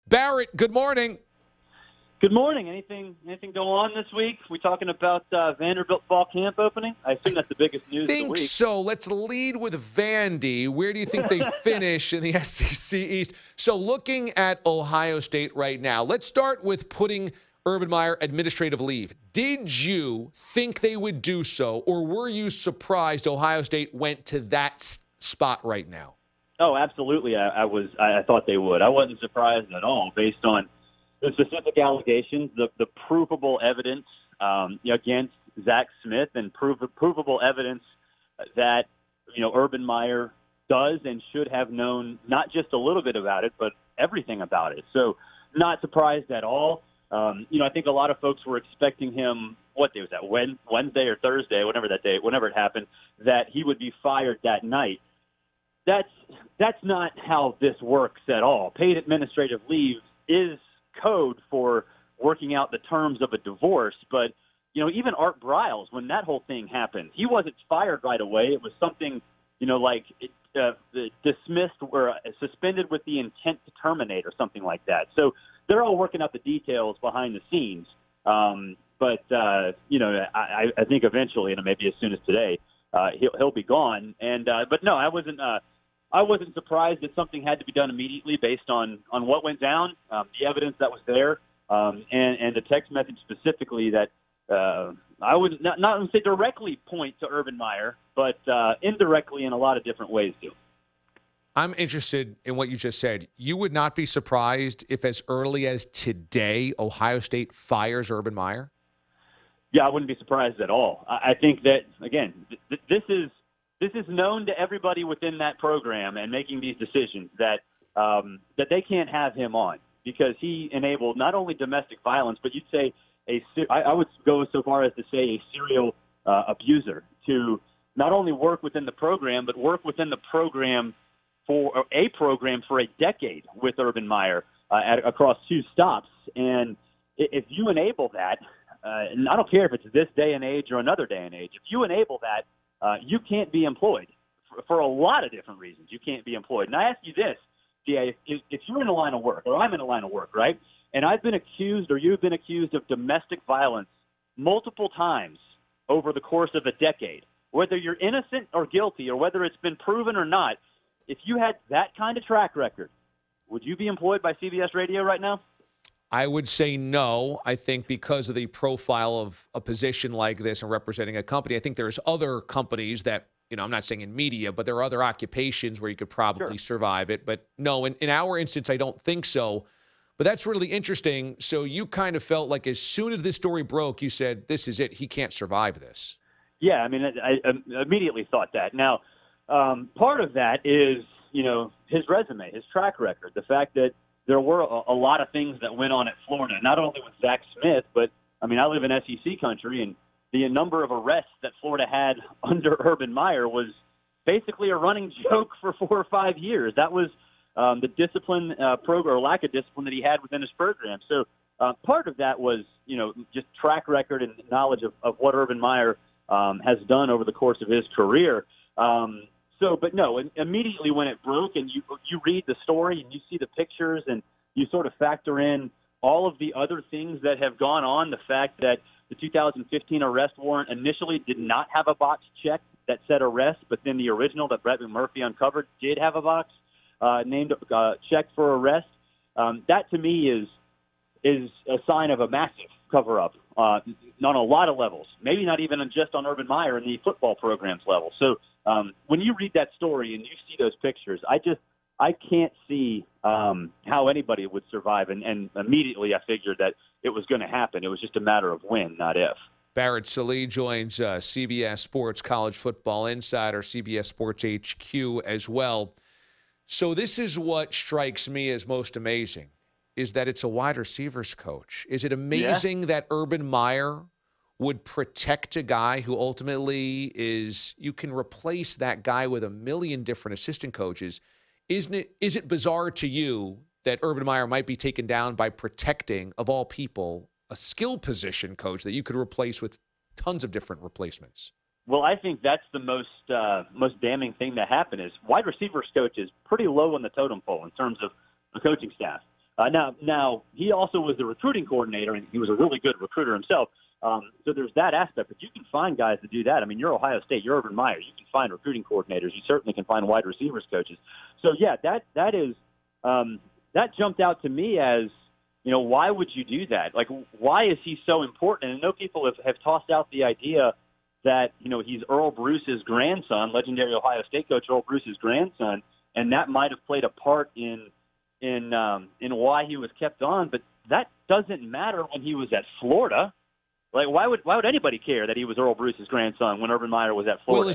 Barrett, good morning. Good morning. Anything go on this week? We talking about Vanderbilt fall camp opening? I assume that's the biggest news of the Think week. so. Let's lead with Vandy. Where do you think they finish in the SEC East? So looking at Ohio State right now, let's start with putting Urban Meyer administrative leave. Did you think they would do so, or were you surprised Ohio State went to that spot right now? Oh, absolutely. I thought they would. I wasn't surprised at all based on the specific allegations, the provable evidence against Zach Smith, and provable evidence that Urban Meyer does and should have known not just a little bit about it, but everything about it. So, not surprised at all. I think a lot of folks were expecting him. What day was that? Wednesday or Thursday, whenever it happened, that he would be fired that night. That's not how this works at all. Paid administrative leave is code for working out the terms of a divorce, but even Art Briles, when that whole thing happened, he wasn't fired right away. It was something dismissed or suspended with the intent to terminate or something like that. So they're all working out the details behind the scenes. But I think eventually, and maybe as soon as today, he'll be gone. But no, I wasn't surprised that something had to be done immediately based on what went down, the evidence that was there, and the text message specifically that I would not say directly point to Urban Meyer, but indirectly in a lot of different ways too. I'm interested in what you just said. You would not be surprised if as early as today Ohio State fires Urban Meyer? Yeah, I wouldn't be surprised at all. I think that, again, this is known to everybody within that program and making these decisions that they can't have him on because he enabled not only domestic violence, but you'd say I would go so far as to say a serial abuser to not only work within the program, but work within the program for a decade with Urban Meyer across 2 stops. And if you enable that, and I don't care if it's this day and age or another day and age, if you enable that, you can't be employed for a lot of different reasons. You can't be employed. And I ask you this, DA, if you're in a line of work, or I'm in a line of work, right, and I've been accused or you've been accused of domestic violence multiple times over the course of a decade, whether you're innocent or guilty or whether it's been proven or not, if you had that kind of track record, would you be employed by CBS Radio right now? I would say no. I think because of the profile of a position like this and representing a company, I think there's other companies that, I'm not saying in media, but there are other occupations where you could probably survive it. But no, in our instance, I don't think so. But that's really interesting. So you kind of felt like as soon as this story broke, you said, this is it. He can't survive this. Yeah, I mean, I immediately thought that. Now, part of that is, his resume, his track record, the fact that there were a lot of things that went on at Florida, not only with Zach Smith, but, I live in SEC country, and the number of arrests that Florida had under Urban Meyer was basically a running joke for 4 or 5 years. That was the discipline program or lack of discipline that he had within his program. So part of that was, just track record and knowledge of what Urban Meyer has done over the course of his career. But no, immediately when it broke and you read the story and you see the pictures and you sort of factor in all of the other things that have gone on, the fact that the 2015 arrest warrant initially did not have a box check that said arrest, but then the original that Brett McMurphy uncovered did have a box named checked for arrest. That to me is a sign of a massive cover-up on a lot of levels, maybe not even just on Urban Meyer and the football program's level. So when you read that story and you see those pictures, I can't see how anybody would survive. And immediately I figured that it was going to happen. It was just a matter of when, not if. Barrett Sallee joins CBS Sports College Football Insider, CBS Sports HQ as well. So this is what strikes me as most amazing, is that it's a wide receivers coach. Is it amazing that Urban Meyer would protect a guy who ultimately you can replace that guy with a million different assistant coaches? Is it bizarre to you that Urban Meyer might be taken down by protecting, of all people, a skill position coach that you could replace with tons of different replacements? Well, I think that's the most damning thing that happened is wide receivers coach is pretty low on the totem pole in terms of the coaching staff. Now he also was the recruiting coordinator, and he was a really good recruiter himself. So there's that aspect, but you can find guys to do that. I mean, you're Ohio State, you're Urban Meyer. You can find recruiting coordinators. You certainly can find wide receivers coaches. So yeah, that jumped out to me as, why would you do that? Like, why is he so important? And I know people have tossed out the idea that, he's Earl Bruce's grandson, legendary Ohio State coach Earl Bruce's grandson, and that might have played a part in why he was kept on. But that doesn't matter when he was at Florida. Like, why would anybody care that he was Earl Bruce's grandson when Urban Meyer was at Florida? Well,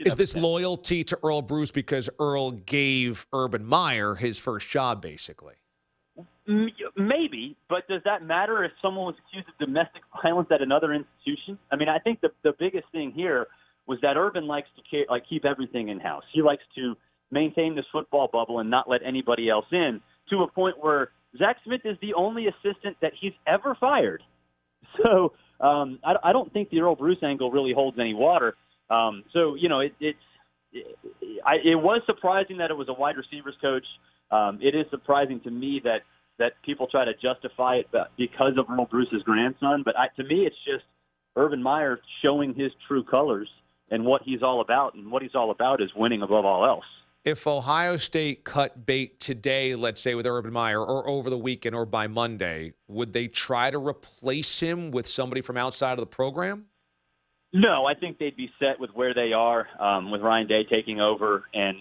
is this loyalty to Earl Bruce because Earl gave Urban Meyer his first job, basically? Maybe, but does that matter if someone was accused of domestic violence at another institution? I mean, I think the biggest thing here was that Urban likes to keep everything in-house. He likes to maintain this football bubble and not let anybody else in, to a point where Zach Smith is the only assistant that he's ever fired. So I don't think the Earl Bruce angle really holds any water. So, it was surprising that it was a wide receivers coach. It is surprising to me that people try to justify it because of Earl Bruce's grandson. But to me, it's just Urban Meyer showing his true colors and what he's all about. And what he's all about is winning above all else. If Ohio State cut bait today, let's say with Urban Meyer, or over the weekend or by Monday, would they try to replace him with somebody from outside of the program? No, I think they'd be set with where they are, with Ryan Day taking over and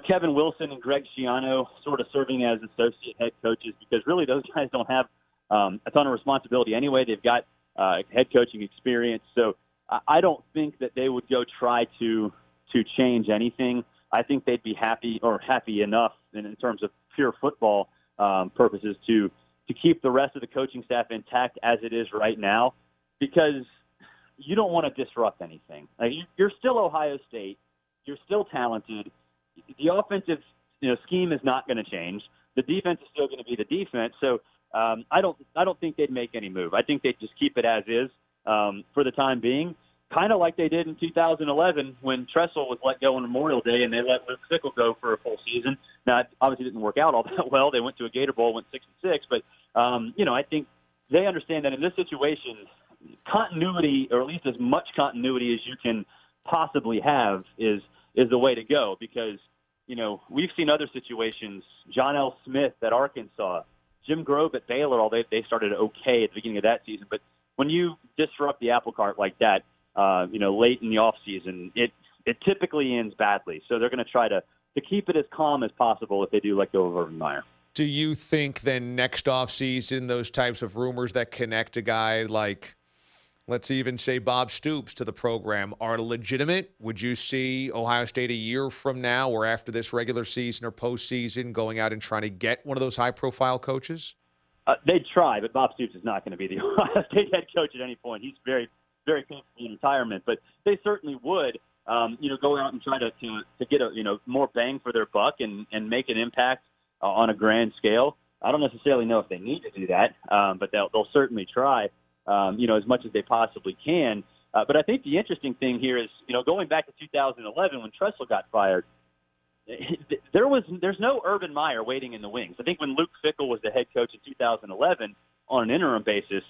Kevin Wilson and Greg Schiano sort of serving as associate head coaches, because really those guys don't have a ton of responsibility anyway. They've got head coaching experience. So I don't think that they would go try to change anything. I think they'd be happy enough in terms of pure football purposes to keep the rest of the coaching staff intact as it is right now, because you don't want to disrupt anything. Like, you're still Ohio State. You're still talented. The offensive scheme is not going to change. The defense is still going to be the defense. So I don't think they'd make any move. I think they'd just keep it as is for the time being. Kind of like they did in 2011 when Tressel was let go on Memorial Day and they let Luke Fickell go for a full season. Now, it obviously didn't work out all that well. They went to a Gator Bowl, went 6-6. But, I think they understand that in this situation, continuity, or at least as much continuity as you can possibly have, is the way to go. Because, we've seen other situations. John L. Smith at Arkansas, Jim Grove at Baylor, they started okay at the beginning of that season. But when you disrupt the apple cart like that, late in the off season, it typically ends badly. So they're going to try to keep it as calm as possible if they do let go of Urban Meyer. Do you think then next off season, those types of rumors that connect a guy like, let's even say Bob Stoops to the program, are legitimate? Would you see Ohio State a year from now or after this regular season or postseason going out and trying to get one of those high-profile coaches? They'd try, but Bob Stoops is not going to be the Ohio State head coach at any point. He's very, very close to retirement, but they certainly would, go out and try to get more bang for their buck and make an impact on a grand scale. I don't necessarily know if they need to do that, but they'll certainly try, as much as they possibly can. But I think the interesting thing here is, going back to 2011 when Tressel got fired, there's no Urban Meyer waiting in the wings. I think when Luke Fickell was the head coach in 2011 on an interim basis,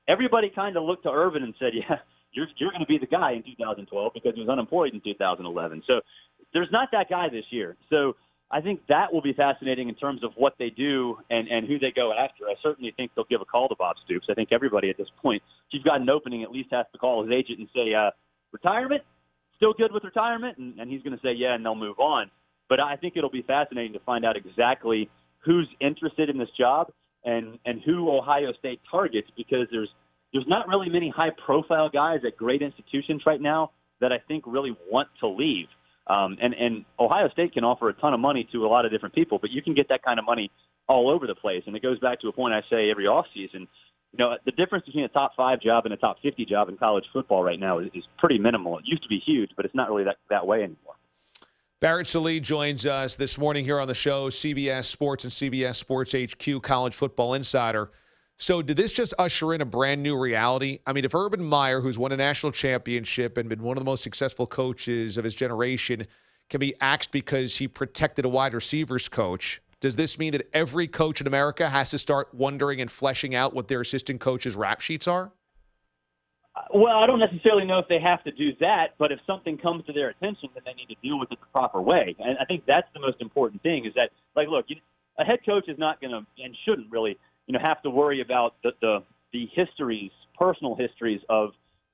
everybody kind of looked to Urban and said, yeah, you're going to be the guy in 2012 because he was unemployed in 2011. So there's not that guy this year. So I think that will be fascinating in terms of what they do and who they go after. I certainly think they'll give a call to Bob Stoops. I think everybody at this point, if you've got an opening, at least has to call his agent and say, retirement? Still good with retirement? And he's going to say, yeah, and they'll move on. But I think it'll be fascinating to find out exactly who's interested in this job and who Ohio State targets, because there's not really many high-profile guys at great institutions right now that I think really want to leave. And Ohio State can offer a ton of money to a lot of different people, but you can get that kind of money all over the place. And it goes back to a point I say every offseason. The difference between a top 5 job and a top 50 job in college football right now is pretty minimal. It used to be huge, but it's not really that way anymore. Barrett Sallee joins us this morning here on the show, CBS Sports and CBS Sports HQ College Football Insider. So did this just usher in a brand new reality? I mean, if Urban Meyer, who's won a national championship and been one of the most successful coaches of his generation, can be axed because he protected a wide receivers coach, Does this mean that every coach in America has to start wondering and fleshing out what their assistant coaches' rap sheets are? Well, I don't necessarily know if they have to do that, but if something comes to their attention, then they need to deal with it the proper way. And I think that's the most important thing is that, like, look, a head coach is not going to and shouldn't really, have to worry about the histories, personal histories of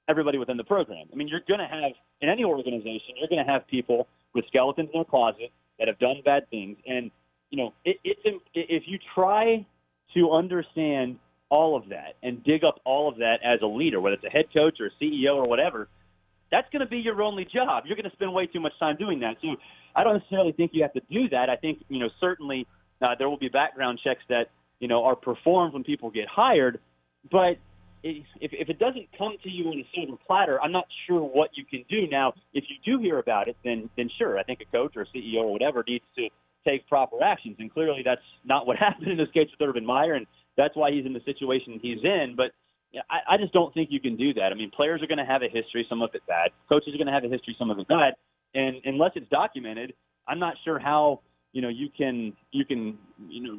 everybody within the program. I mean, you're going to have, in any organization, you're going to have people with skeletons in their closet that have done bad things. And, if you try to understand all of that and dig up all of that as a leader, whether it's a head coach or a CEO or whatever, that's going to be your only job. You're going to spend way too much time doing that. So I don't necessarily think you have to do that. I think, certainly there will be background checks that, are performed when people get hired. But if it doesn't come to you on a silver platter, I'm not sure what you can do. Now, if you do hear about it, then sure, I think a coach or a CEO or whatever needs to take proper actions. And clearly that's not what happened in this case with Urban Meyer, and that's why he's in the situation he's in. But I just don't think you can do that. I mean, players are going to have a history, some of it bad. Coaches are going to have a history, some of it bad. And unless it's documented, I'm not sure how you can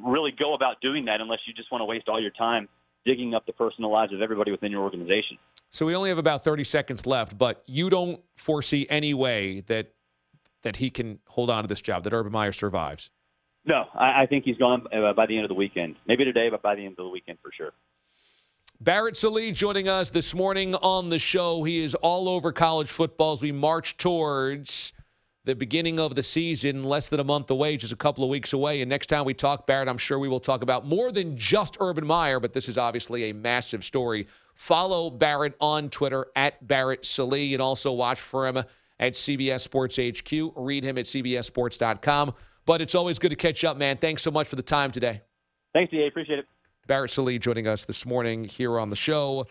really go about doing that unless you just want to waste all your time digging up the personal lives of everybody within your organization. So we only have about 30 seconds left, but you don't foresee any way that he can hold on to this job, that Urban Meyer survives? No, I think he's gone by the end of the weekend. Maybe today, but by the end of the weekend for sure. Barrett Sallee joining us this morning on the show. He is all over college football as we march towards the beginning of the season, less than a month away, just a couple of weeks away. And next time we talk, Barrett, I'm sure we will talk about more than just Urban Meyer, but this is obviously a massive story. Follow Barrett on Twitter at Barrett Sallee, and also watch for him at CBS Sports HQ. Read him at cbssports.com. But it's always good to catch up, man. Thanks so much for the time today. Thanks, DA. Appreciate it. Barrett Sallee joining us this morning here on the show.